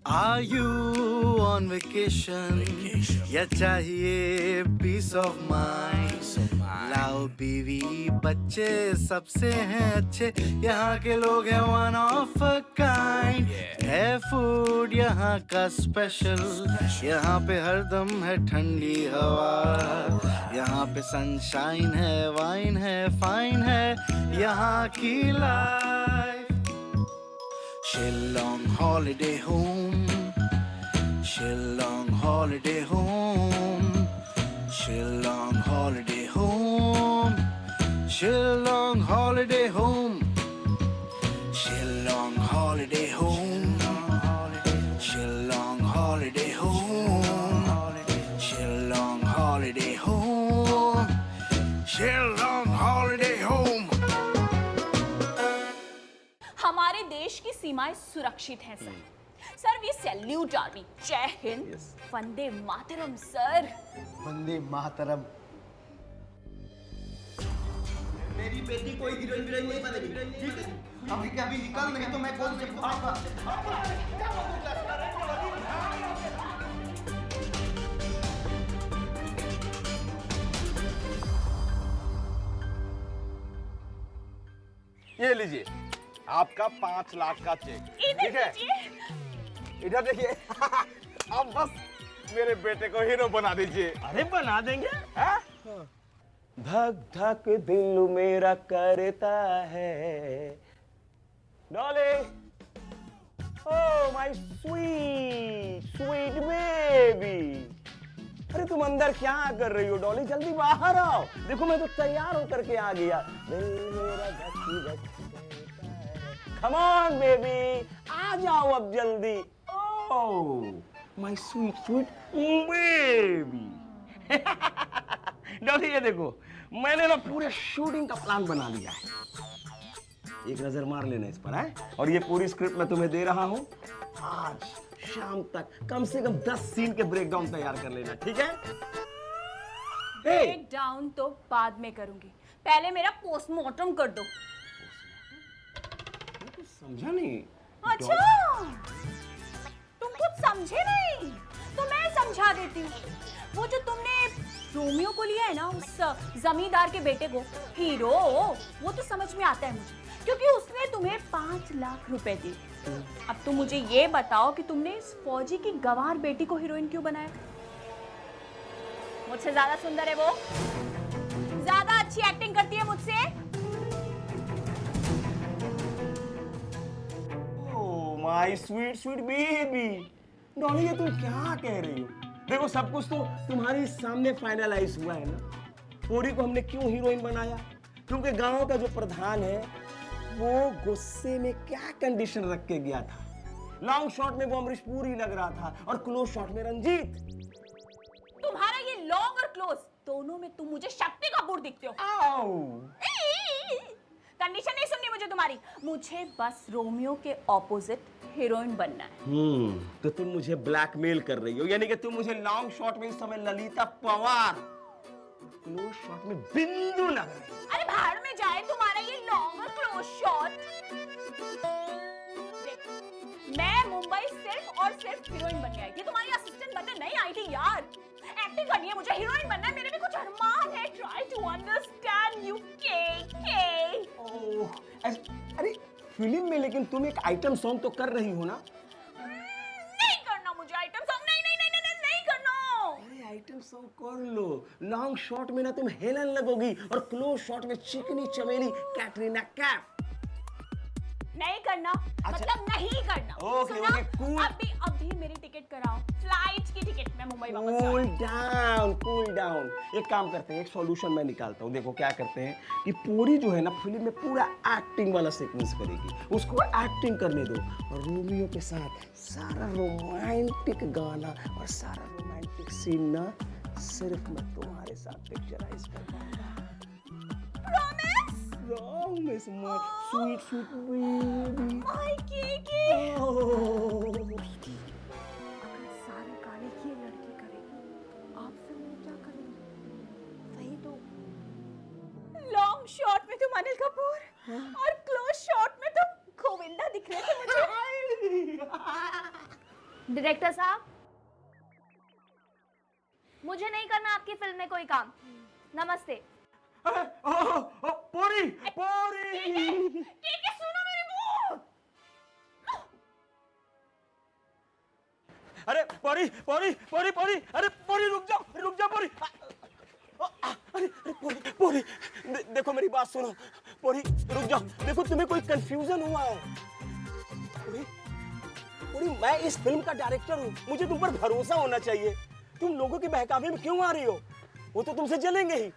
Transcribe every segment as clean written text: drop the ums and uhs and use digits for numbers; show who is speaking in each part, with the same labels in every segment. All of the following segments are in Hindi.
Speaker 1: Are you on vacation? या चाहिए peace of mind? लाओ बीवी बच्चे सबसे हैं अच्छे, यहाँ के लोग हैं one of a kind. है फूड यहाँ का स्पेशल, यहाँ पे हरदम है ठंडी हवा, यहाँ पे सनशाइन है, वाइन है, फाइन है यहाँ की life. Shillong holiday home, Shillong holiday home, Shillong holiday home, Shillong holiday home, Shillong holiday home, Shillong holiday home, Shillong holiday home, Shillong holiday home.
Speaker 2: हमारे देश की सीमाएं सुरक्षित हैं sir. Sir we salute army. जय हिंद. वंदे मातरम सर.
Speaker 3: वंदे मातरम.
Speaker 4: मेरी बेटी कोई हीरोइन नहीं बनेगी, ठीक है? अभी के अभी निकल, नहीं तो मैं कौन से भागा.
Speaker 5: ये लीजिए आपका 5 लाख का चेक. ठीक है, इधर देखिए. अब बस मेरे बेटे को हीरो बना दीजिए.
Speaker 4: अरे बना देंगे.
Speaker 3: धक धक दिल मेरा करता है. Dolly, oh my sweet sweet baby. अरे तुम अंदर क्या कर रही हो डॉली? जल्दी बाहर आओ. देखो मैं तो तैयार होकर के आ गया. दिल मेरा धक धक Come on, baby, आ जाओ अब जल्दी. Oh, my sweet, sweet baby. Dolly ये देखो, मैंने ना पूरे शूटिंग का प्लान बना लिया है. एक नजर मार लेना इस पर है. और ये पूरी स्क्रिप्ट मैं तुम्हें दे रहा हूँ. आज शाम तक कम से कम 10 सीन के ब्रेकडाउन तैयार कर लेना, ठीक है?
Speaker 2: ब्रेक डाउन तो बाद में करूंगी, पहले मेरा पोस्टमार्टम कर दो.
Speaker 3: समझा नहीं?
Speaker 2: अच्छा, तुम कुछ समझे नहीं तो मैं समझा देती हूँ. वो जो तुमने रोमियो को लिया है ना, उस जमींदार के बेटे को हीरो, वो तो समझ में आता है मुझे, क्योंकि उसने तुम्हें 5 लाख रुपए दिए. अब तुम मुझे ये बताओ कि तुमने इस फौजी की गंवार बेटी को हीरोइन क्यों बनाया? मुझसे ज्यादा सुंदर है वो, ज्यादा अच्छी एक्टिंग करती है मुझसे.
Speaker 3: My sweet sweet baby. Dolly ये तुम क्या कह रही हो? देखो सब कुछ तो तुम्हारे सामने फाइनलाइज हुआ है ना. पूरी को हमने क्यों हीरोइन बनाया? क्योंकि गांव का जो प्रधान है वो गुस्से में क्या कंडीशन रख के गया था. लॉन्ग शॉट में वो अमरीश पुरी लग रहा था और क्लोज शॉट में रंजीत.
Speaker 2: तुम्हारा ये लॉन्ग और क्लोज दोनों में तुम मुझे शक्ति कपूर दिखते हो. कंडीशन नहीं सुननी मुझे तुम्हारी. मुझे बस रोमियो के ऑपोजिट हीरोइन बनना है.
Speaker 3: तो तुम मुझे ब्लैकमेल कर रही हो, यानी कि तुम मुझे लॉन्ग शॉट में इस समय ललिता पवार, क्लोज शॉट में बिंदु लग रही है.
Speaker 2: अरे भाड़ में जाए तुम्हारा ये लॉन्ग और क्लोज शॉट. मैं मुंबई सिर्फ और सिर्फ हीरोइन बनने आई थी, तुम्हारी असिस्टेंट बनने नहीं आई थी यार. एक्टिंग करनी है मुझे, हीरोइन बनना है. मेरे भी कुछ अरमान है. ट्राई टू अंडरस्टैंड यू के.
Speaker 3: ओह, अरे फिल्म में लेकिन तुम एक आइटम सॉन्ग तो कर रही हो ना?
Speaker 2: नहीं करना मुझे आइटम सॉन्ग. नहीं करना.
Speaker 3: अरे आइटम सॉन्ग कर लो. लॉन्ग शॉट में ना तुम हेलन लगोगी और क्लोज शॉट में चिकनी चमेली कैटरीना कैफ.
Speaker 2: नहीं करना.
Speaker 3: अच्छा.
Speaker 2: मतलब नहीं करना.
Speaker 3: Okay, okay, cool.
Speaker 2: अभी मेरी टिकट कराओ, फ्लाइट की टिकट. मैं मुंबई वापस
Speaker 3: कूल डाउन. एक काम करते हैं, एक सॉल्यूशन मैं निकालता हूँ. देखो क्या करते हैं कि पूरी जो है ना फिल्म में पूरा एक्टिंग वाला सीक्वेंस करेगी. उसको एक्टिंग करने दो और रोमियो के साथ सारा रोमांटिक गाना और सारा रोमांटिक सीन ना सिर्फ मैं तुम्हारे साथ पिक्चराइज कर पाऊंगा. Promise, my sweet, sweet baby.
Speaker 2: My Kiki.
Speaker 6: अगर सारे गाने की लड़की करेगी, आप फिर मैं क्या करेंगे? वही तो.
Speaker 2: लॉन्ग शॉट में तुम अनिल कपूर और क्लोज शॉट में तुम गोविंदा दिख रहे थे मुझे.
Speaker 7: डायरेक्टर साहब, मुझे नहीं करना आपकी फिल्म में कोई काम। नमस्ते।
Speaker 3: पोरी पोरी
Speaker 2: सुनो मेरी बात।
Speaker 3: अरे पोरी पोरी पोरी पोरी, अरे पोरी रुक जा पोरी। अरे पोरी पोरी, देखो मेरी बात सुनो पोरी, रुक जाओ। देखो तुम्हें कोई कंफ्यूजन हुआ है। पोरी पोरी, मैं इस फिल्म का डायरेक्टर हूँ, मुझे तुम पर भरोसा होना चाहिए। तुम लोगों के बहकावे में क्यों आ रही हो? वो तो तुमसे जलेंगे ही।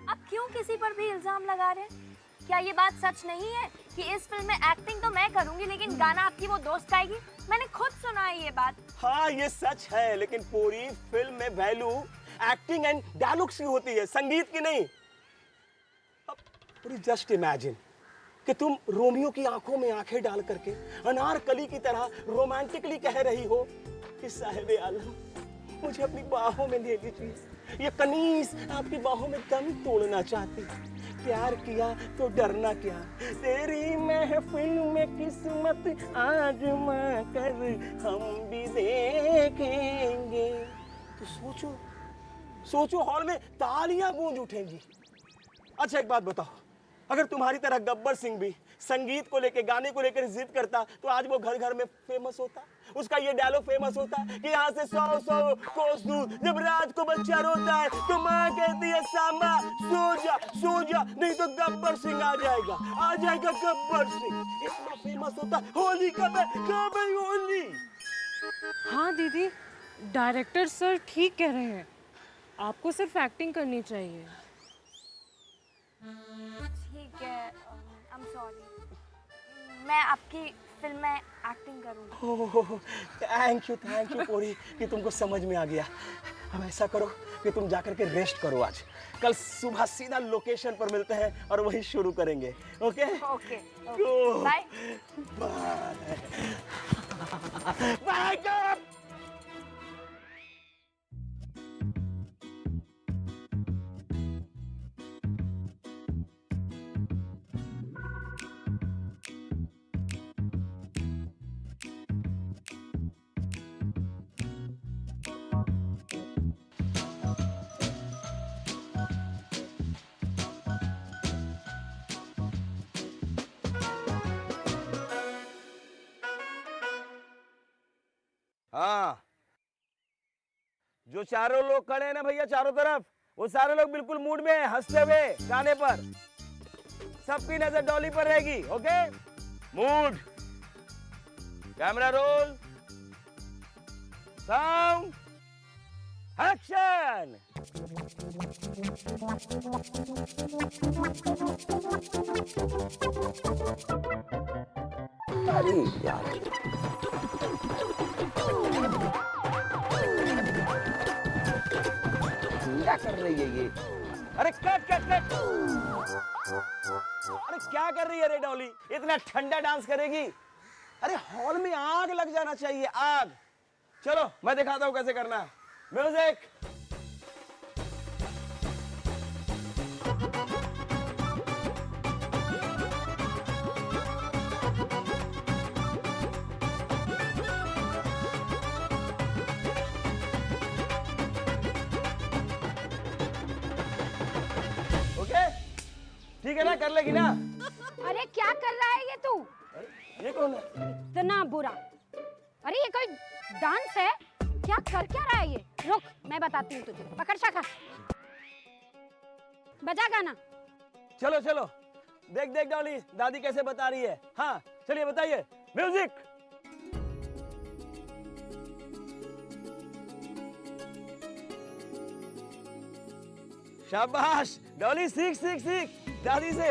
Speaker 7: आप क्यों किसी पर भी इल्जाम लगा रहे हैं? क्या ये बात सच नहीं है कि इस फिल्म में एक्टिंग तो मैं करूंगी लेकिन गाना आपकी वो दोस्त गाएगी? मैंने खुद सुना है ये बात।
Speaker 3: हाँ ये सच है, लेकिन पूरी फिल्म में वैल्यू एक्टिंग एंड डायलॉग्स की होती है, संगीत की नहीं। अब पूरी जस्ट इमेजिन कि तुम रोमियो की आंखों में आंखें डाल करके अनारकली की तरह रोमांटिकली कह रही हो कि साहिबे आलम मुझे अपनी बाहों में ले लीजिए। ये कनीज आपकी बाहों में दम तोड़ना चाहती। प्यार किया तो डरना क्या, तेरी महफिल में किस्मत आजमा कर हम भी देखेंगे। तो सोचो सोचो, हॉल में तालियां गूंज उठेंगी। अच्छा एक बात बताओ, अगर तुम्हारी तरह गब्बर सिंह भी संगीत को लेके, गाने को लेकर जिद करता तो आज वो घर घर में फेमस होता। उसका ये डायलॉग फेमस होता कि यहाँ से 100 कोस दूर जब रात को बच्चा रोता है तो माँ कहती है सांबा सो जा नहीं तो गब्बर सिंह आ जाएगा गब्बर सिंह। इतना फेमस होता। होली कब है होली?
Speaker 6: हाँ दीदी, डायरेक्टर सर ठीक कह रहे हैं, आपको सिर्फ एक्टिंग करनी चाहिए।
Speaker 7: ठीक है, आई एम सॉरी, मैं आपकी फिल्म में एक्टिंग करूंगी।
Speaker 3: थैंक यू पूरी कि तुमको समझ में आ गया। अब ऐसा करो कि तुम जाकर के रेस्ट करो, आज कल सुबह सीधा लोकेशन पर मिलते हैं और वही शुरू करेंगे। Okay
Speaker 7: okay, bye
Speaker 3: bye bye. हाँ, जो चारों लोग खड़े हैं ना भैया चारों तरफ, वो सारे लोग बिल्कुल मूड में हंसते हुए गाने पर। सबकी नजर डॉली पर रहेगी। Okay, mood, camera roll, sound, action. अरे यार, क्या कर रही है ये? अरे कट। अरे क्या कर रही है रे डॉली? इतना ठंडा डांस करेगी? अरे हॉल में आग लग जाना चाहिए, आग। चलो मैं दिखाता हूं कैसे करना है। म्यूजिक। ठीक है ना, कर लेगी ना?
Speaker 2: अरे क्या कर रहा है ये तू?
Speaker 3: ये कौन है?
Speaker 2: इतना बुरा। अरे ये कोई डांस है क्या? कर क्या रहा है ये? रुक, मैं बताती हूँ तुझे। पकड़ शाखा, बजा गाना।
Speaker 3: चलो देख डॉली दादी कैसे बता रही है। हाँ चलिए बताइए। म्यूजिक। शाबाश डॉली, सीख दादी से।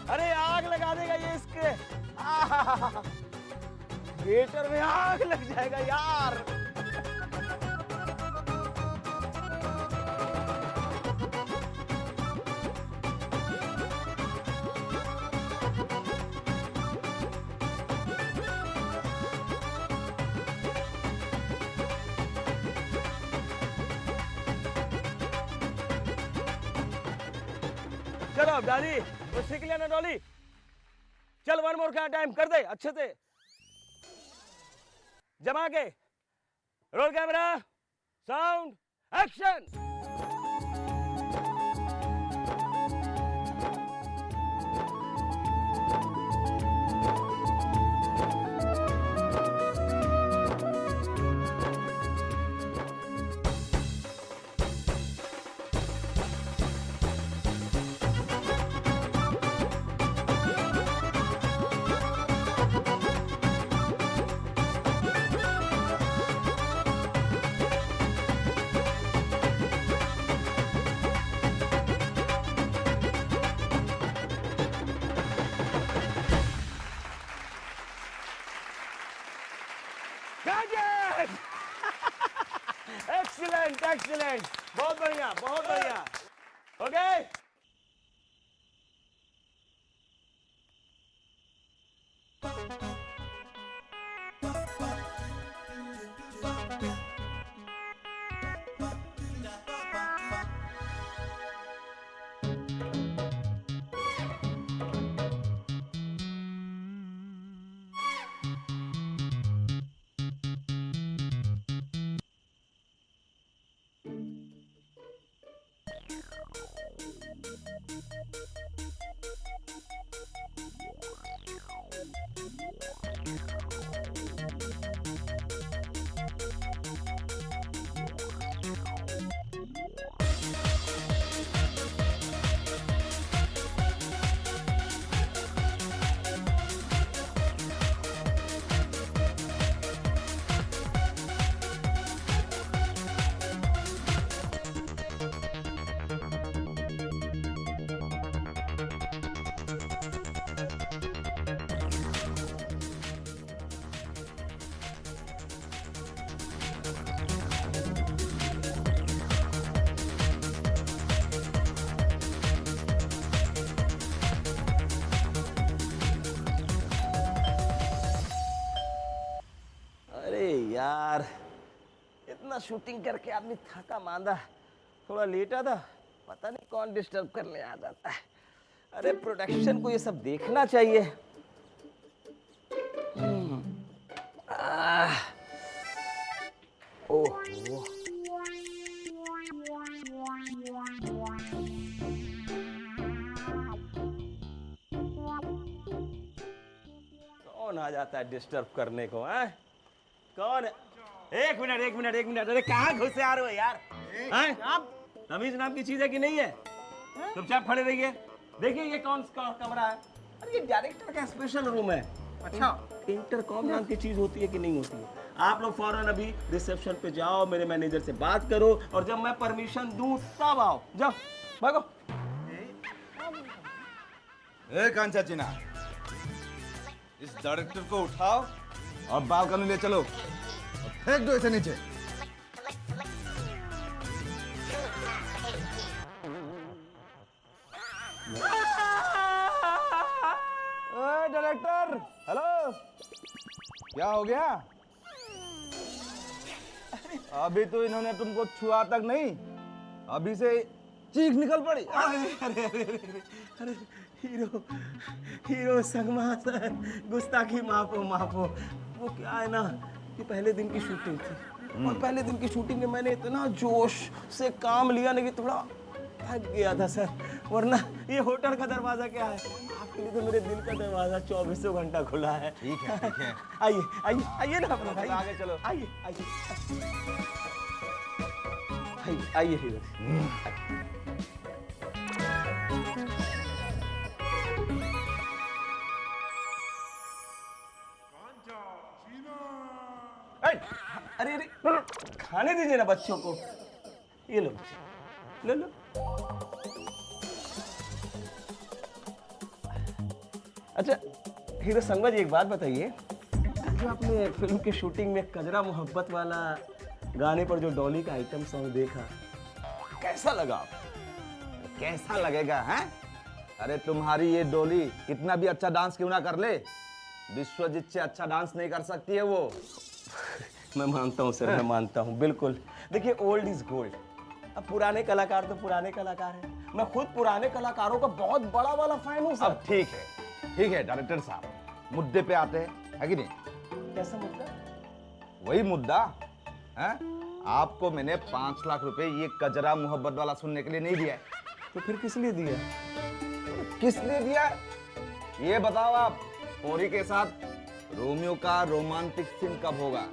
Speaker 3: अरे आग लगा देगा ये इसके। थिएटर में आग लग जाएगा यार। चलो अब डॉली, वो सीख लिया ना डॉली। चल वन मोर का टाइम कर दे अच्छे से, जमा के। Roll camera, sound, action. Excellent excellent, बहुत बढ़िया बहुत बढ़िया। ओके यार, इतना शूटिंग करके आदमी थका मांदा, थोड़ा लेटा था, पता नहीं कौन डिस्टर्ब करने आ जाता है। अरे प्रोडक्शन को ये सब देखना चाहिए। ओह कौन आ जाता है डिस्टर्ब करने को? है कौन? एक मिनट, अरे कहाँ घुसे आ रहे हो यार? आप तमीज नाम की चीज है कि नहीं है? चुपचाप खड़े रहिए। देखिए ये कौन सा कमरा है? अरे ये डायरेक्टर का स्पेशल रूम है। अच्छा, इंटरकॉम नाम की चीज होती है कि नहीं होती है? आप लोग फौरन अभी रिसेप्शन पे जाओ, मेरे मैनेजर से बात करो और जब मैं परमिशन दूं तब आओ। जाओ भागो।
Speaker 5: कांचा चिना, इस डायरेक्टर को उठाओ और बालकनी ले चलो और फेंक दो इसे नीचे। डायरेक्टर, हेलो, क्या हो गया? अभी तो इन्होंने तुमको छुआ तक नहीं, अभी से चीख निकल पड़ी।
Speaker 3: अरे हीरो संगमा सर, गुस्ताखी माफो। वो क्या है ना कि पहले दिन की शूटिंग थी और पहले दिन की शूटिंग में मैंने इतना जोश से काम लिया ना कि थोड़ा थक गया था सर। वरना ये होटल का दरवाजा क्या है, आपके लिए तो मेरे दिल का दरवाजा 24 घंटा खुला है।
Speaker 5: ठीक है।
Speaker 3: आइए ना अपना भाई,
Speaker 5: आगे चलो।
Speaker 3: आइए हीरो। अरे खाने दीजिए ना बच्चों को। ये लो लो। अच्छा हीरो संगमा जी, एक बात बताइए, जो आपने फिल्म की शूटिंग में कजरा मोहब्बत वाला गाने पर जो डॉली का आइटम सॉन्ग देखा, कैसा लगा आपको?
Speaker 5: कैसा लगेगा हैं? अरे तुम्हारी ये डोली कितना भी अच्छा डांस क्यों ना कर ले, विश्वजीत से अच्छा डांस नहीं कर सकती है वो।
Speaker 3: मैं मानता हूँ सर, मैं मानता हूँ बिल्कुल। देखिए ओल्ड इज गोल्ड, अब पुराने कलाकार तो पुराने कलाकार हैं। मैं खुद पुराने कलाकारों का बहुत बड़ा वाला फैन हूँ सर।
Speaker 5: अब ठीक है डायरेक्टर साहब, मुद्दे पे आते हैं, है कि नहीं?
Speaker 3: कैसा मुद्दा?
Speaker 5: वही मुद्दा है। आपको मैंने 5 लाख रुपए ये कजरा मोहब्बत वाला सुनने के लिए नहीं दिया है।
Speaker 3: तो फिर किस लिए दिया?
Speaker 5: किस लिए दिया है? ये बताओ आप, पौरी के साथ रोमियो का रोमांटिक सीन कब होगा?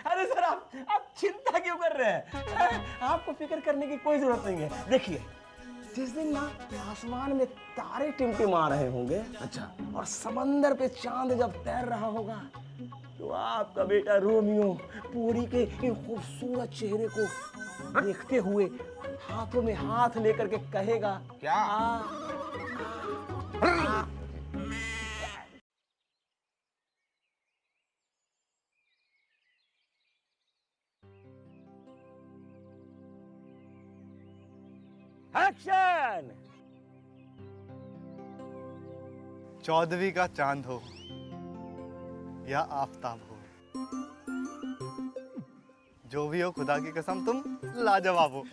Speaker 3: अरे सर आप चिंता क्यों कर रहे हैं? आपको फिक्र करने की कोई जरूरत नहीं है। देखिए, जिस दिन ना आसमान में तारे टिमटिमा रहे होंगे, अच्छा, और समंदर पे चांद जब तैर रहा होगा, तो आपका बेटा रोमियो पूरी के इन खूबसूरत चेहरे को देखते हुए हाथों में हाथ लेकर के कहेगा,
Speaker 5: क्या?
Speaker 3: एक्शन!
Speaker 1: 14वीं का चांद हो या आफताब हो, जो भी हो, खुदा की कसम तुम लाजवाब हो।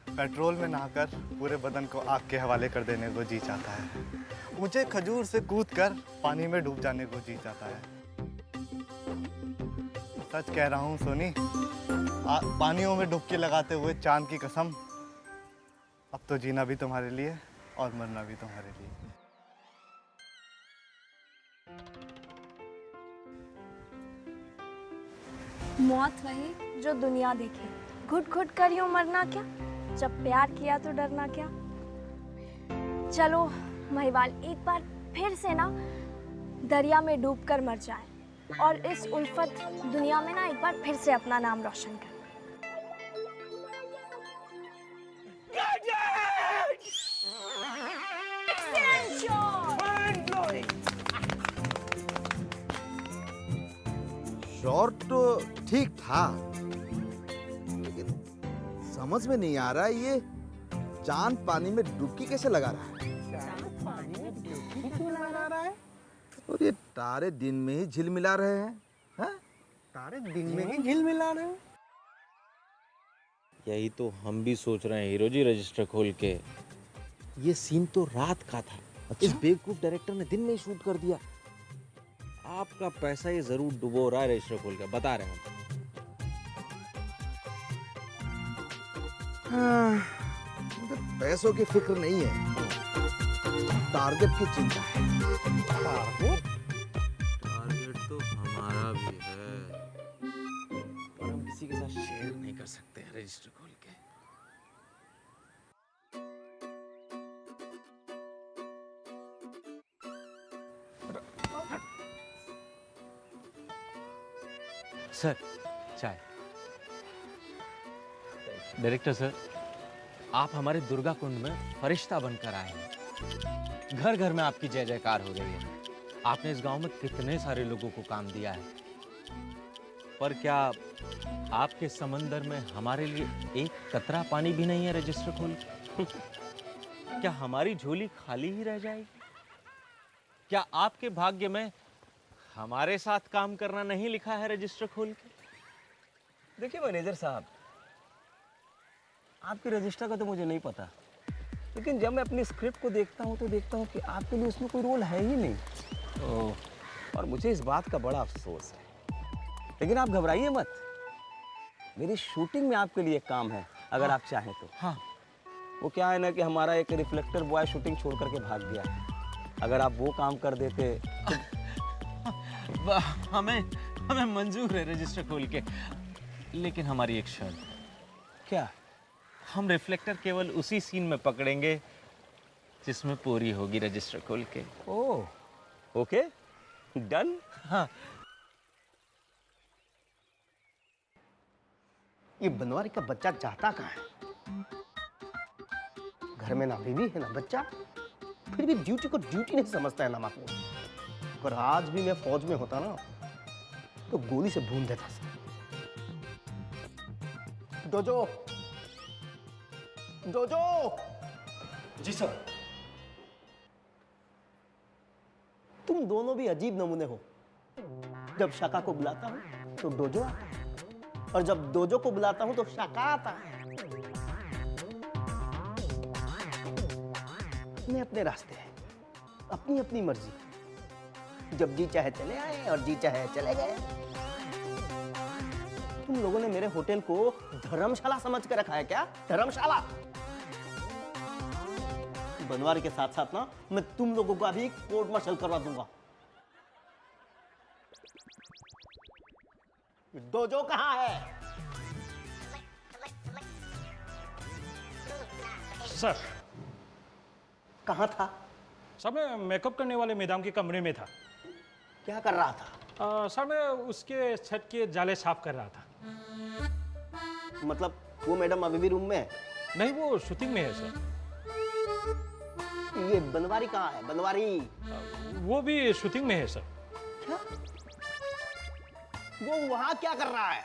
Speaker 1: पेट्रोल में नहाकर पूरे बदन को आग के हवाले कर देने को जी चाहता है। ऊंचे खजूर से कूदकर पानी में डूब जाने को जी चाहता है। सच कह रहा हूँ सोनी, पानियों में डुबकी लगाते हुए चांद की कसम, अब तो जीना भी तुम्हारे लिए और मरना भी तुम्हारे लिए।
Speaker 7: मौत वही जो दुनिया देखे, घुट घुट कर यूं मरना क्या, जब प्यार किया तो डरना क्या। चलो महिवाल, एक बार फिर से ना दरिया में डूबकर मर जाए और इस उल्फत दुनिया में ना एक बार फिर से अपना नाम रोशन कर।
Speaker 1: शॉट तो ठीक था, लेकिन समझ में नहीं आ रहा है ये चांद पानी में डुबकी कैसे लगा रहा है। और ये तारे दिन में ही झिलमिला रहे हैं। हाँ?
Speaker 3: तारे दिन में ही झिलमिला रहे हैं।
Speaker 8: यही तो हम भी सोच रहे हैं हीरो जी, रजिस्टर खोल के। ये सीन तो रात का था। अच्छा? इस बेवकूफ डायरेक्टर ने दिन में ही शूट कर दिया। आपका पैसा ये जरूर डुबो रहा है रजिस्टर खोल के, बता रहे हैं
Speaker 1: हाँ, पैसों की फिक्र नहीं है, टारगेट की चिंता है।
Speaker 8: टारगेट तो हमारा भी है, पर हम किसी के साथ शेयर नहीं कर सकते हैं रजिस्टर खोल के।
Speaker 9: सर, चाय। डायरेक्टर सर, आप हमारे दुर्गा कुंड में फरिश्ता बनकर आए हैं। घर घर में आपकी जय जयकार हो रही है। आपने इस गांव में कितने सारे लोगों को काम दिया है, पर क्या आपके समंदर में हमारे लिए एक कतरा पानी भी नहीं है रजिस्टर खोल के? क्या हमारी झोली खाली ही रह जाएगी? क्या आपके भाग्य में हमारे साथ काम करना नहीं लिखा है रजिस्टर खोल के?
Speaker 3: देखिए मैनेजर साहब, आपके रजिस्टर का तो मुझे नहीं पता, लेकिन जब मैं अपनी स्क्रिप्ट को देखता हूँ तो देखता हूँ कि आपके लिए उसमें कोई रोल है ही नहीं। और मुझे इस बात का बड़ा अफसोस है, लेकिन आप घबराइए मत, मेरी शूटिंग में आपके लिए काम है, अगर आप चाहें तो।
Speaker 9: हाँ।
Speaker 3: वो क्या है ना कि हमारा एक रिफ्लेक्टर बॉय शूटिंग छोड़ करके भाग गया है, अगर आप वो काम कर देते
Speaker 9: हमें मंजूर है रजिस्टर खोल के, लेकिन हमारी एक शर्त है।
Speaker 3: क्या?
Speaker 9: हम रिफ्लेक्टर केवल उसी सीन में पकड़ेंगे जिसमें पूरी होगी रजिस्टर खोल के।
Speaker 3: ओह, ओके, डन।
Speaker 9: हाँ।
Speaker 4: ये बनवारी का बच्चा जाता कहाँ है? घर में ना बीवी है ना बच्चा, फिर भी ड्यूटी को ड्यूटी नहीं समझता है ना माँ को। अगर आज भी मैं फौज में होता ना तो गोली से भून देता। डोजो, डोजो। जी सर। तुम दोनों भी अजीब नमूने हो। जब शाका को बुलाता हूँ तो डोजो आता है, और जब डोजो को बुलाता हूँ तो शाका आता है। अपने अपने रास्ते हैं, अपनी अपनी मर्जी। जब जी चाहे चले आए और जी चाहे चले गए। तुम लोगों ने मेरे होटल को धर्मशाला समझ कर रखा है क्या? धर्मशाला। बनवारी के साथ साथ ना मैं तुम लोगों का भी कोर्ट मार्शल करवा दूंगा। डोजो कहाँ है?
Speaker 10: सर
Speaker 4: कहाँ था?
Speaker 10: सर मैं मेकअप करने वाले मैडम के कमरे में था।
Speaker 4: क्या कर रहा था?
Speaker 10: सर मैं उसके छत के जाले साफ कर रहा था।
Speaker 4: मतलब वो मैडम अभी भी रूम में है?
Speaker 10: नहीं, वो शूटिंग में है सर।
Speaker 4: ये बनवारी कहाँ है? बनवारी
Speaker 10: वो भी शूटिंग में है सर।
Speaker 4: क्या? वो वहां क्या कर रहा है?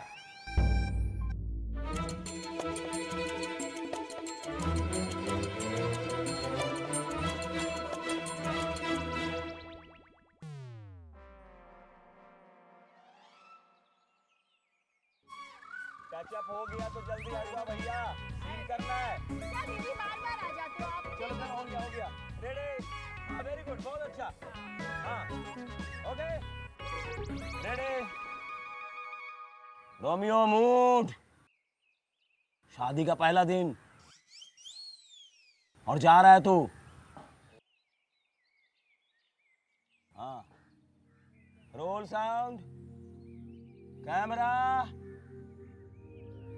Speaker 3: टचअप हो गया तो जल्दी आ जाओ भैया, सीन करना है।
Speaker 7: क्या दीदी बार-बार आ जाते हो आप?
Speaker 3: चलो चलो, हो गया रेडी। हाँ वेरी गुड, बहुत अच्छा। हाँ ओके रेडी। रोमियो मूड, शादी का पहला दिन और जा रहा है तू। हाँ role sound, camera,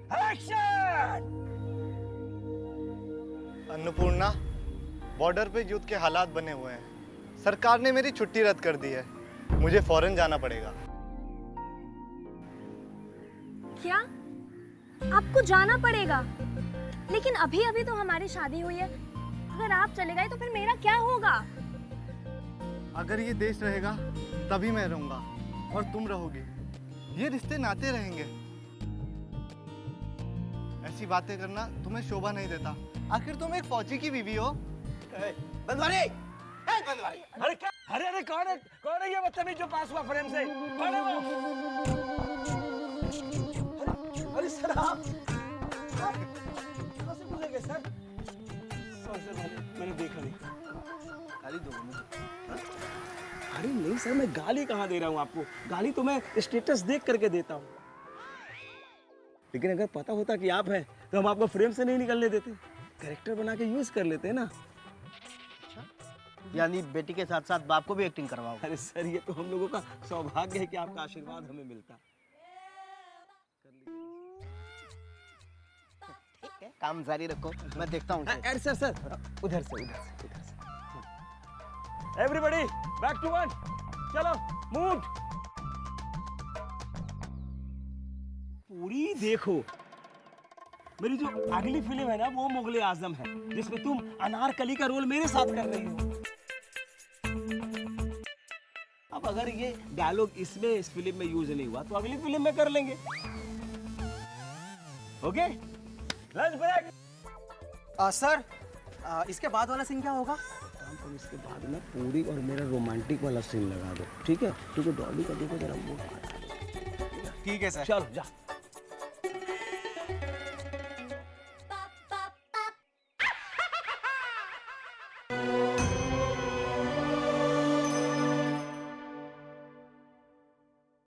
Speaker 3: action.
Speaker 1: Annapurna, border पे युद्ध के हालात बने हुए हैं। सरकार ने मेरी छुट्टी रद्द कर दी है, मुझे फौरन जाना पड़ेगा।
Speaker 7: क्या? आपको जाना पड़ेगा? लेकिन अभी अभी तो हमारी शादी हुई है। अगर आप चले गए तो फिर मेरा क्या होगा?
Speaker 1: अगर ये देश रहेगा तभी मैं रहूंगा और तुम रहोगी। ये रिश्ते नाते रहेंगे। ऐसी बातें करना तुम्हें शोभा नहीं देता। आखिर तुम एक फौजी की बीवी हो।
Speaker 3: बनवारी, बनवारी। अरे क्या? अरे कौन है ये बदतमीज जो पास हुआ फ्रेम से? कौन है वो? अरे सर आप कहाँ से भूले गए सर? मैंने देखा नहीं। गाली दो मुझे। अरे नहीं सर, मैं गाली कहाँ दे रहा हूँ आपको? गाली तो मैं स्टेटस देख करके देता हूँ। लेकिन अगर पता होता कि आप हैं तो हम आपको फ्रेम से नहीं निकलने देते, कैरेक्टर बना के यूज कर लेते हैं ना।
Speaker 4: यानी बेटी के साथ साथ बाप को भी एक्टिंग करवाओ?
Speaker 3: अरे सर, ये तो हम लोगों का सौभाग्य है कि आपका आशीर्वाद हमें मिलता।
Speaker 4: ठीक है, काम जारी रखो, मैं देखता हूँ।
Speaker 3: अरे सर सर, उधर से। एवरीबॉडी बैक टू वन, चलो मूव। पूरी देखो, मेरी जो अगली फिल्म है ना वो मुगले आजम है, जिसमें तुम अनारकली का रोल मेरे साथ कर रही हो। अब अगर ये डायलॉग इस फिल्म में यूज नहीं हुआ तो अगली फिल्म में कर लेंगे। Okay, lunch break.
Speaker 11: सर इसके बाद वाला सीन क्या होगा?
Speaker 3: तुम इसके बाद ना पूरी और मेरा रोमांटिक वाला सीन लगा दो, ठीक है? क्योंकि डॉली का देखो जरा वो।
Speaker 11: ठीक है सर।
Speaker 3: चलो जा।